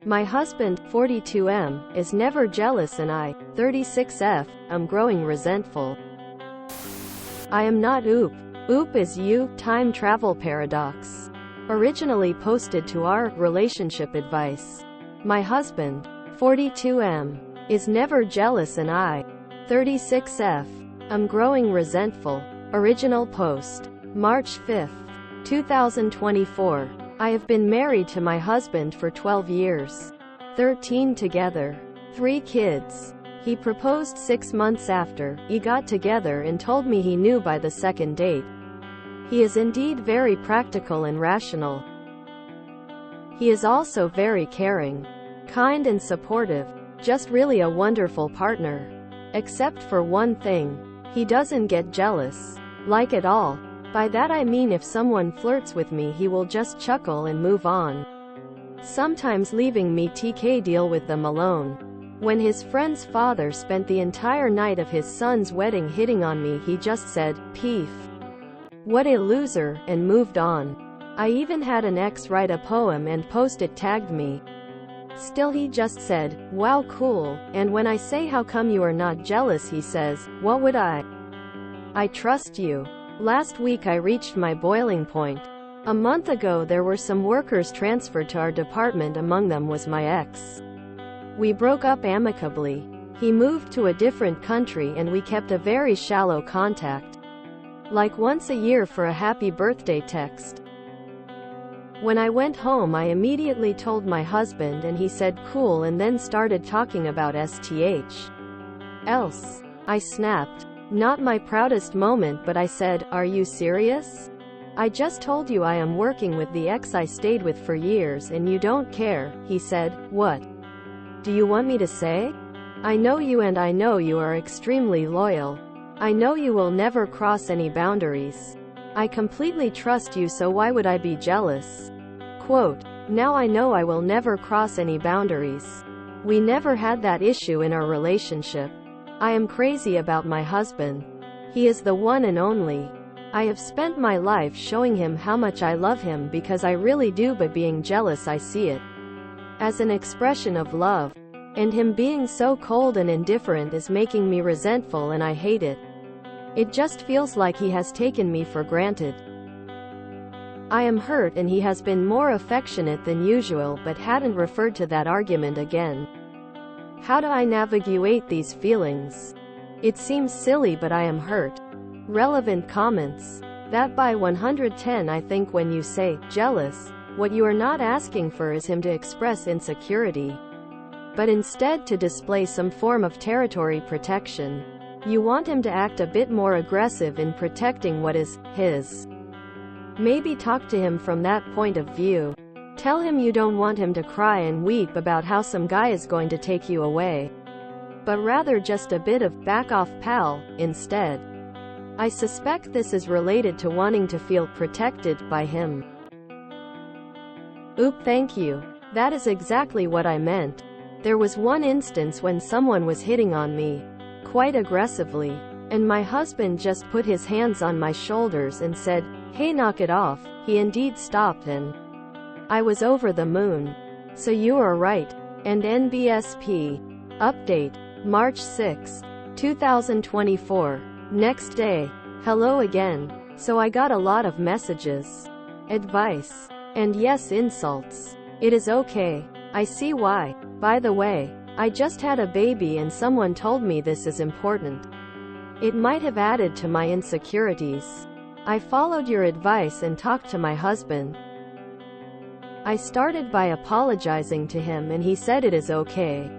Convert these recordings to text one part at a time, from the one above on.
My husband, 42M, is never jealous and I, 36F, am growing resentful. I am not Oop. Oop is you, time travel paradox. Originally posted to our relationship advice. My husband, 42M, is never jealous and I, 36F, am growing resentful. Original post. March 5, 2024. I have been married to my husband for 12 years. 13 together. 3 kids. He proposed 6 months after we got together and told me he knew by the second date. He is indeed very practical and rational. He is also very caring, kind and supportive. Just really a wonderful partner. Except for one thing. He doesn't get jealous. Like at all. By that I mean if someone flirts with me he will just chuckle and move on. Sometimes leaving me TK deal with them alone. When his friend's father spent the entire night of his son's wedding hitting on me he just said, "Peef. What a loser," and moved on. I even had an ex write a poem and post it tagged me. Still he just said, "Wow, cool," and when I say how come you are not jealous he says, "What would I trust you." Last week I reached my boiling point. A month ago there were some workers transferred to our department, among them was my ex. We broke up amicably. He moved to a different country and we kept a very shallow contact. Like once a year for a happy birthday text. When I went home I immediately told my husband and he said cool and then started talking about STH. Else. I snapped. Not my proudest moment, but I said, "Are you serious? I just told you I am working with the ex I stayed with for years and you don't care." He said, "What do you want me to say? I know you and I know you are extremely loyal. I know you will never cross any boundaries. I completely trust you, so why would I be jealous?" Quote, "Now I know I will never cross any boundaries. We never had that issue in our relationship. I am crazy about my husband. He is the one and only. I have spent my life showing him how much I love him because I really do, but being jealous I see it as an expression of love. And him being so cold and indifferent is making me resentful and I hate it. It just feels like he has taken me for granted. I am hurt and he has been more affectionate than usual but hadn't referred to that argument again. How do I navigate these feelings? It seems silly but I am hurt. Relevant comments. That by 110 I think when you say, jealous, what you are not asking for is him to express insecurity. But instead to display some form of territory protection. You want him to act a bit more aggressive in protecting what is his. Maybe talk to him from that point of view. Tell him you don't want him to cry and weep about how some guy is going to take you away. But rather just a bit of "back off pal" instead. I suspect this is related to wanting to feel protected by him. Oop, thank you. That is exactly what I meant. There was one instance when someone was hitting on me, quite aggressively, and my husband just put his hands on my shoulders and said, "Hey, knock it off." He indeed stopped and I was over the moon. So you are right. And NBSP. Update. March 6, 2024. Next day. Hello again. So I got a lot of messages. Advice. And yes, insults. It is okay. I see why. By the way, I just had a baby and someone told me this is important. It might have added to my insecurities. I followed your advice and talked to my husband. I started by apologizing to him and he said it is okay.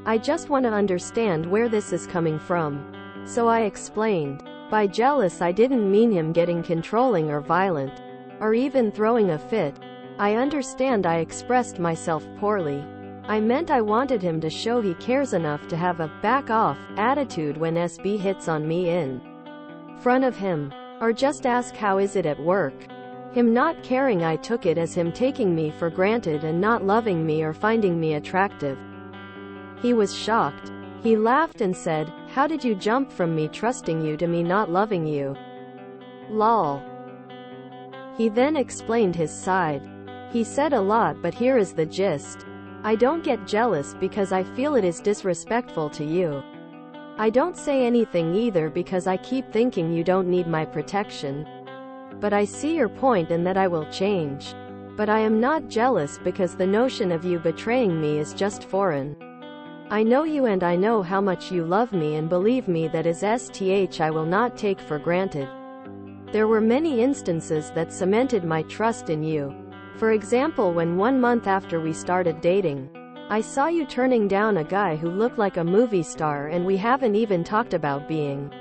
I just want to understand where this is coming from. So I explained. By jealous I didn't mean him getting controlling or violent. Or even throwing a fit. I understand I expressed myself poorly. I meant I wanted him to show he cares enough to have a "back off" attitude when SB hits on me in front of him. Or just ask how is it at work. Him not caring, I took it as him taking me for granted and not loving me or finding me attractive. He was shocked. He laughed and said, "How did you jump from me trusting you to me not loving you? Lol." He then explained his side. He said a lot, but here is the gist. I don't get jealous because I feel it is disrespectful to you. I don't say anything either because I keep thinking you don't need my protection. But I see your point and that I will change. But I am not jealous because the notion of you betraying me is just foreign. I know you and I know how much you love me, and believe me, that is STH I will not take for granted. There were many instances that cemented my trust in you. For example, when 1 month after we started dating, I saw you turning down a guy who looked like a movie star, and we haven't even talked about being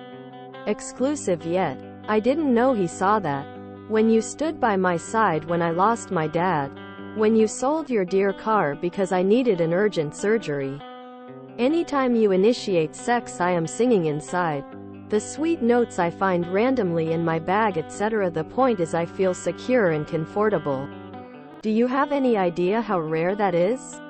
exclusive yet. I didn't know he saw that. When you stood by my side when I lost my dad. When you sold your dear car because I needed an urgent surgery. Anytime you initiate sex, I am singing inside. The sweet notes I find randomly in my bag, etc. The point is I feel secure and comfortable. Do you have any idea how rare that is?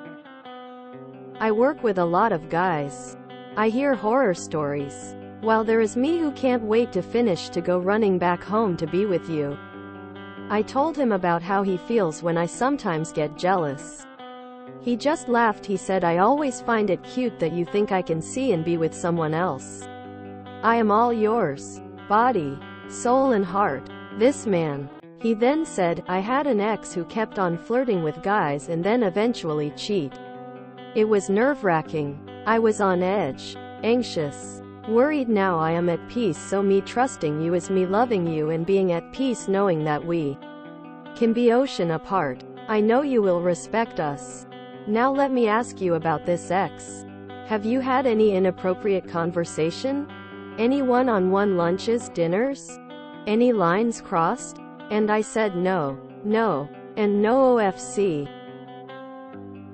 I work with a lot of guys. I hear horror stories. While there is me who can't wait to finish to go running back home to be with you. I told him about how he feels when I sometimes get jealous. He just laughed. He said, I always find it cute that you think I can see and be with someone else. I am all yours. Body, soul and heart. This man. He then said, I had an ex who kept on flirting with guys and then eventually cheat. It was nerve-wracking. I was on edge. Anxious. Worried. Now I am at peace, so me trusting you is me loving you and being at peace knowing that we can be ocean apart. I know you will respect us. Now let me ask you about this ex. Have you had any inappropriate conversation? Any one-on-one lunches, dinners? Any lines crossed? And I said no, no, and no OFC.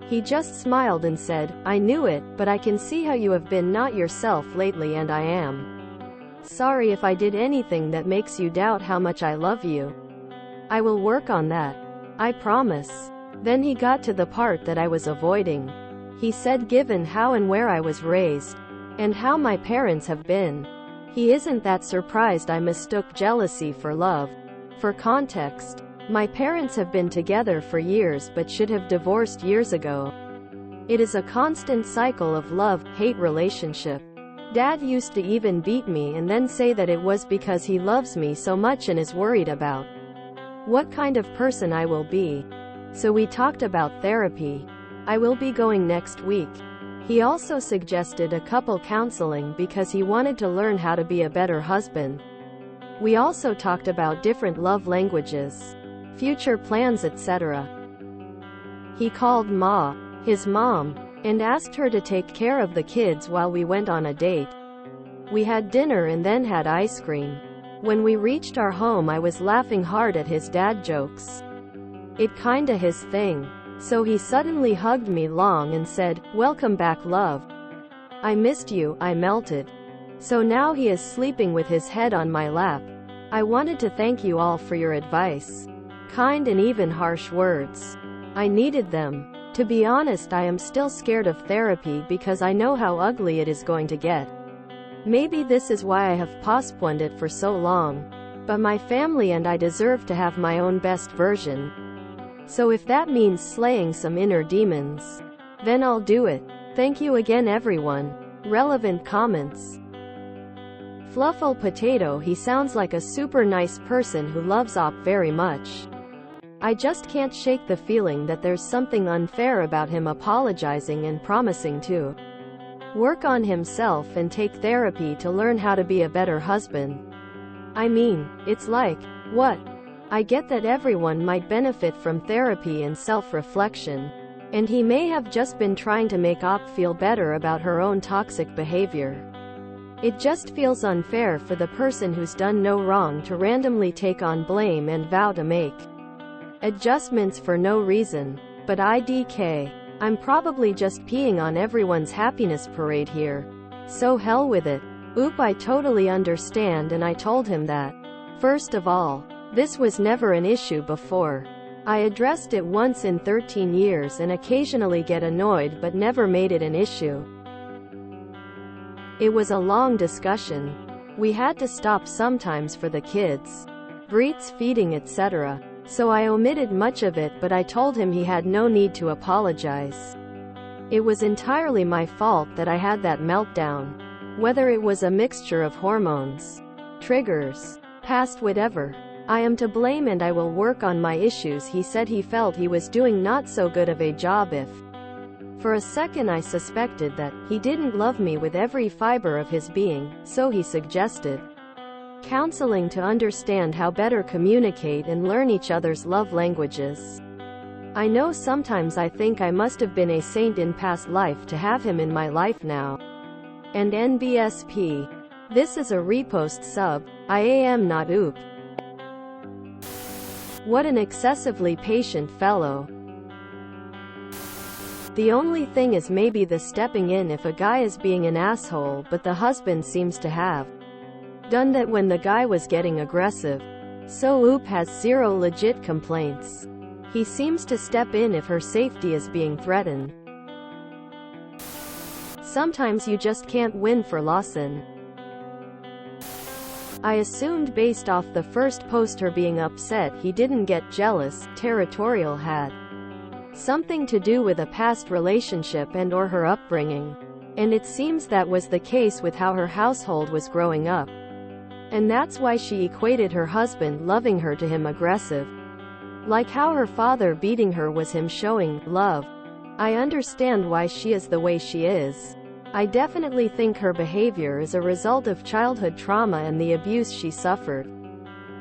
He just smiled and said, I knew it, but I can see how you have been not yourself lately, and I am sorry if I did anything that makes you doubt how much I love you. I will work on that. I promise. Then he got to the part that I was avoiding. He said, given how and where I was raised, and how my parents have been, he isn't that surprised I mistook jealousy for love. For context, my parents have been together for years but should have divorced years ago. It is a constant cycle of love-hate relationship. Dad used to even beat me and then say that it was because he loves me so much and is worried about what kind of person I will be. So we talked about therapy. I will be going next week. He also suggested a couple counseling because he wanted to learn how to be a better husband. We also talked about different love languages, future plans, etc. He called Ma, his mom, and asked her to take care of the kids while we went on a date. We had dinner and then had ice cream. When we reached our home, I was laughing hard at his dad jokes. It kinda his thing. So he suddenly hugged me long and said, welcome back, love. I missed you. I melted. So now he is sleeping with his head on my lap. I wanted to thank you all for your advice. Kind and even harsh words. I needed them. To be honest, I am still scared of therapy because I know how ugly it is going to get. Maybe this is why I have postponed it for so long. But my family and I deserve to have my own best version. So if that means slaying some inner demons, then I'll do it. Thank you again, everyone. Relevant comments. Fluffle Potato. He sounds like a super nice person who loves op very much. I just can't shake the feeling that there's something unfair about him apologizing and promising to work on himself and take therapy to learn how to be a better husband. I mean, it's like, what? I get that everyone might benefit from therapy and self-reflection. And he may have just been trying to make op feel better about her own toxic behavior. It just feels unfair for the person who's done no wrong to randomly take on blame and vow to make adjustments for no reason. But IDK. I'm probably just peeing on everyone's happiness parade here. So hell with it. Oop, I totally understand, and I told him that. First of all, this was never an issue before. I addressed it once in 13 years and occasionally get annoyed but never made it an issue. It was a long discussion. We had to stop sometimes for the kids. Breeds, feeding, etc. So I omitted much of it, but I told him he had no need to apologize. It was entirely my fault that I had that meltdown. Whether it was a mixture of hormones, triggers, past whatever, I am to blame and I will work on my issues. He said he felt he was doing not so good of a job if. For a second I suspected that he didn't love me with every fiber of his being, so he suggested counseling to understand how better communicate and learn each other's love languages. I know sometimes I think I must have been a saint in past life to have him in my life now. And NBSP. This is a repost sub. I am not oop. What an excessively patient fellow. The only thing is maybe the stepping in if a guy is being an asshole, but the husband seems to have done that when the guy was getting aggressive. So oop has zero legit complaints. He seems to step in if her safety is being threatened. Sometimes you just can't win for Lawson. I assumed based off the first post her being upset he didn't get jealous. Territorial had something to do with a past relationship and or her upbringing. And it seems that was the case with how her household was growing up. And that's why she equated her husband loving her to him aggressive. Like how her father beating her was him showing love. I understand why she is the way she is. I definitely think her behavior is a result of childhood trauma and the abuse she suffered.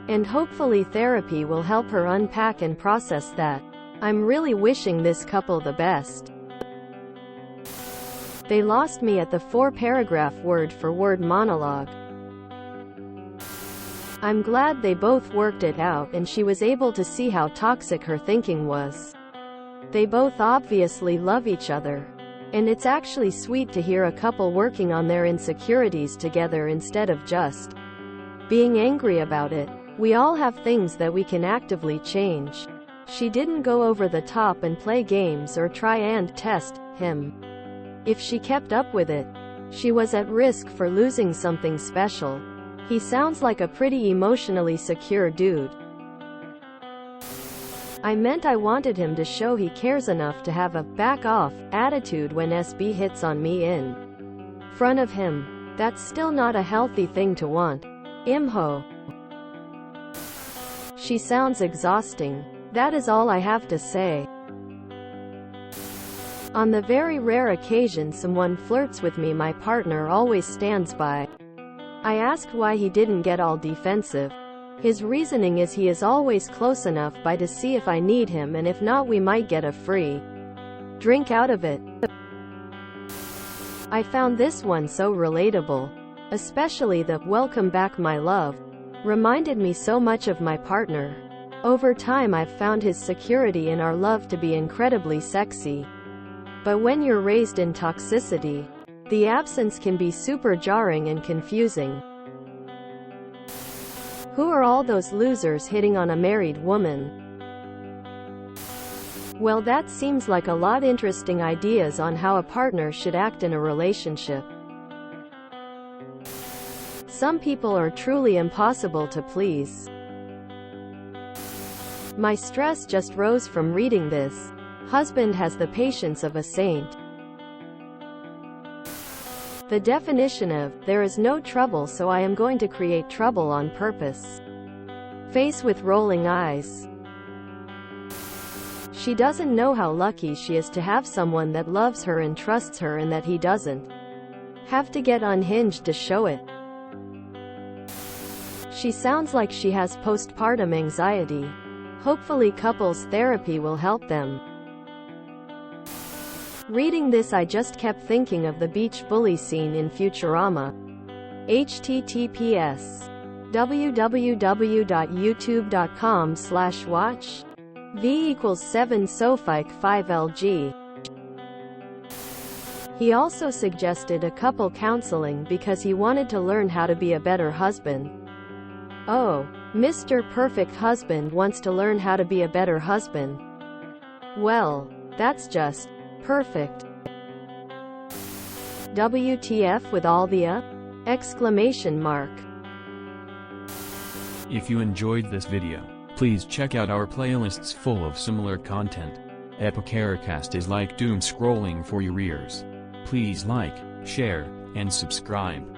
And hopefully therapy will help her unpack and process that. I'm really wishing this couple the best. They lost me at the 4-paragraph word-for-word monologue. I'm glad they both worked it out and she was able to see how toxic her thinking was. They both obviously love each other. And it's actually sweet to hear a couple working on their insecurities together instead of just being angry about it. We all have things that we can actively change. She didn't go over the top and play games or try and test him. If she kept up with it, she was at risk for losing something special. He sounds like a pretty emotionally secure dude. I meant I wanted him to show he cares enough to have a back off attitude when SB hits on me in front of him. That's still not a healthy thing to want. Imho. She sounds exhausting. That is all I have to say. On the very rare occasion someone flirts with me, my partner always stands by. I asked why he didn't get all defensive. His reasoning is he is always close enough by to see if I need him, and if not we might get a free drink out of it. I found this one so relatable. Especially the "welcome back my love" reminded me so much of my partner. Over time I've found his security in our love to be incredibly sexy. But when you're raised in toxicity, the absence can be super jarring and confusing. Who are all those losers hitting on a married woman? Well, that seems like a lot interesting ideas on how a partner should act in a relationship. Some people are truly impossible to please. My stress just rose from reading this. Husband has the patience of a saint. The definition of, there is no trouble so I am going to create trouble on purpose. Face with rolling eyes. She doesn't know how lucky she is to have someone that loves her and trusts her and that he doesn't have to get unhinged to show it. She sounds like she has postpartum anxiety. Hopefully couples therapy will help them. Reading this I just kept thinking of the beach bully scene in Futurama. https://www.youtube.com/watch v=7 Sophic 5LG. He also suggested a couple counseling because he wanted to learn how to be a better husband. Oh, Mr. Perfect Husband wants to learn how to be a better husband. Well, that's just perfect. WTF with all the exclamation mark. If you enjoyed this video, please check out our playlists full of similar content. Epicaricast is like doom scrolling for your ears. Please like, share, and subscribe.